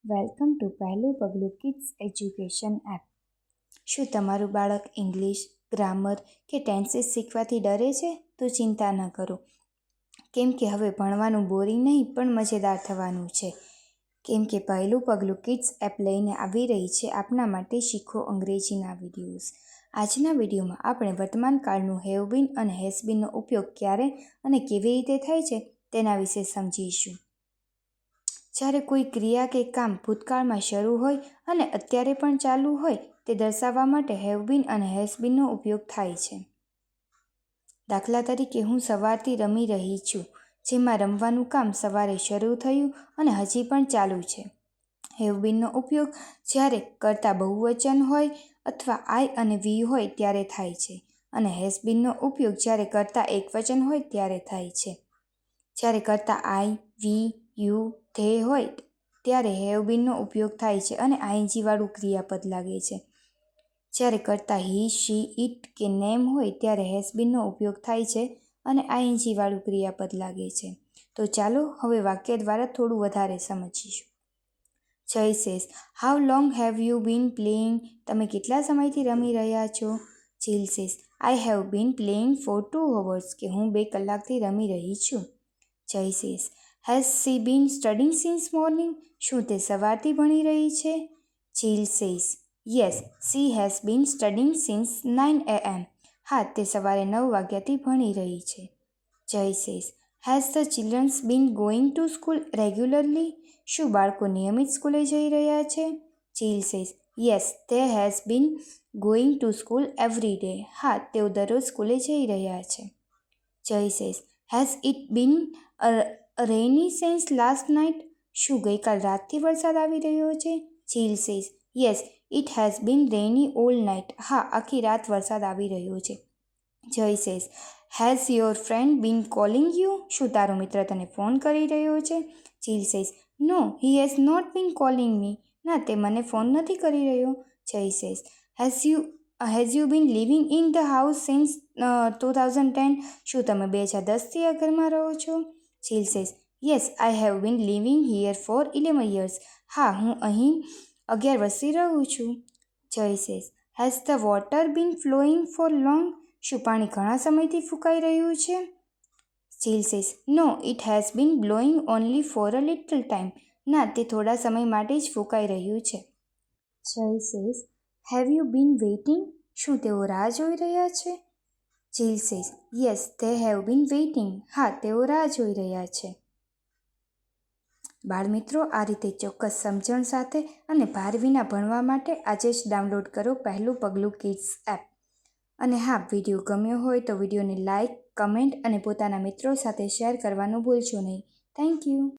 Welcome to પહેલું પગલું kids education app. શું તમારું બાળક ઇંગ્લિશ, ગ્રામર કે ટેન્સીસ શીખવાથી ડરે છે? તો ચિંતા ન કરો, કેમ કે હવે ભણવાનું બોરિંગ નહીં પણ મજેદાર થવાનું છે. કેમ કે પહેલું પગલું કિડ્સ એપ લઈને આવી રહી છે આપના માટે શીખો અંગ્રેજીના વિડીયોઝ. આજના વિડીયોમાં આપણે વર્તમાન કાળનું હેવ બીન અને હેઝ બીનનો ઉપયોગ ક્યારે અને કેવી રીતે થાય છે તેના વિશે સમજીશું. જ્યારે કોઈ ક્રિયા કે કામ ભૂતકાળમાં શરૂ હોય અને અત્યારે પણ ચાલુ હોય તે દર્શાવવા માટે હેવ બીન અને હેઝ બીનનો ઉપયોગ થાય છે. દાખલા તરીકે, હું સવારથી રમી રહી છું, જેમાં રમવાનું કામ સવારે શરૂ થયું અને હજી પણ ચાલુ છે. હેવ બીનનો ઉપયોગ જ્યારે કર્તા બહુવચન હોય અથવા આઈ અને વી હોય ત્યારે થાય છે અને હેઝ બીનનો ઉપયોગ જ્યારે કર્તા એકવચન હોય ત્યારે થાય છે. જ્યારે કર્તા આઈ, વી, યુ, ધે હોય ત્યારે હેવ બીનનો ઉપયોગ થાય છે અને આઈએનજી વાળું ક્રિયાપદ લાગે છે. જ્યારે કર્તા હી, શી, ઇટ કે નેમ હોય ત્યારે હેઝ બીનનો ઉપયોગ થાય છે અને આઈએનજી વાળું ક્રિયાપદ લાગે છે. તો ચાલો હવે વાક્ય દ્વારા થોડું વધારે સમજીશું. Jay says, how long have you been playing? તમે કેટલા સમયથી રમી રહ્યા છો? Jill says, I have been playing for 2 hours. કે હું 2 કલાકથી રમી રહી છું. Jay says, has she been studying since morning? શું તે સવારથી ભણી રહી છે? Jill says, yes, she has been studying since 9 AM. હા, તે સવારે 9 વાગ્યાથી ભણી રહી છે. Jay says, has the childrens been going to school regularly? શું બાળકો નિયમિત સ્કૂલે જઈ રહ્યા છે? Jill says, yes, they has been going to school every day. હા, તેઓ દરરોજ સ્કૂલે જઈ રહ્યા છે. Jay says, has it been rainy since last night? શું ગઈકાલ રાતથી વરસાદ આવી રહ્યો છે? Jill says, yes, it has been rainy all night. હા, આખી રાત વરસાદ આવી રહ્યો છે. Jay says, has your friend been calling you? શું તારો મિત્ર તને ફોન કરી રહ્યો છે? Jill says, no, he has not been calling me. ના, તે મને ફોન નથી કરી રહ્યો. Jay says, has you been living in the house since 2010? શું તમે 2010થી આ ઘરમાં રહો છો? Jill says, yes, I have been living here for 11 years. હા, હું અહીં 11 વર્ષથી રહું છું. Jay says, has the water been flowing for long? શું પાણી ઘણા સમયથી ફૂંકાઈ રહ્યું છે? Jill says, no, it has been blowing only for a little time. ના, તે થોડા સમય માટે જ ફૂંકાઈ રહ્યું છે. Jay says, have you been waiting? શું તેઓ રાહ જોઈ રહ્યા છે? Jill says, yes, they have been waiting. હા, તેઓ રાહ જોઈ રહ્યા છે. બાળમિત્રો, આ રીતે ચોક્કસ સમજણ સાથે અને ભાર વિના ભણવા માટે આજે જ ડાઉનલોડ કરો પહેલું પગલું કિડ્સ એપ. અને હા, વિડીયો ગમ્યો હોય તો વિડીયોને લાઇક, કમેન્ટ અને પોતાના મિત્રો સાથે શેર કરવાનું ભૂલશો નહીં. Thank you.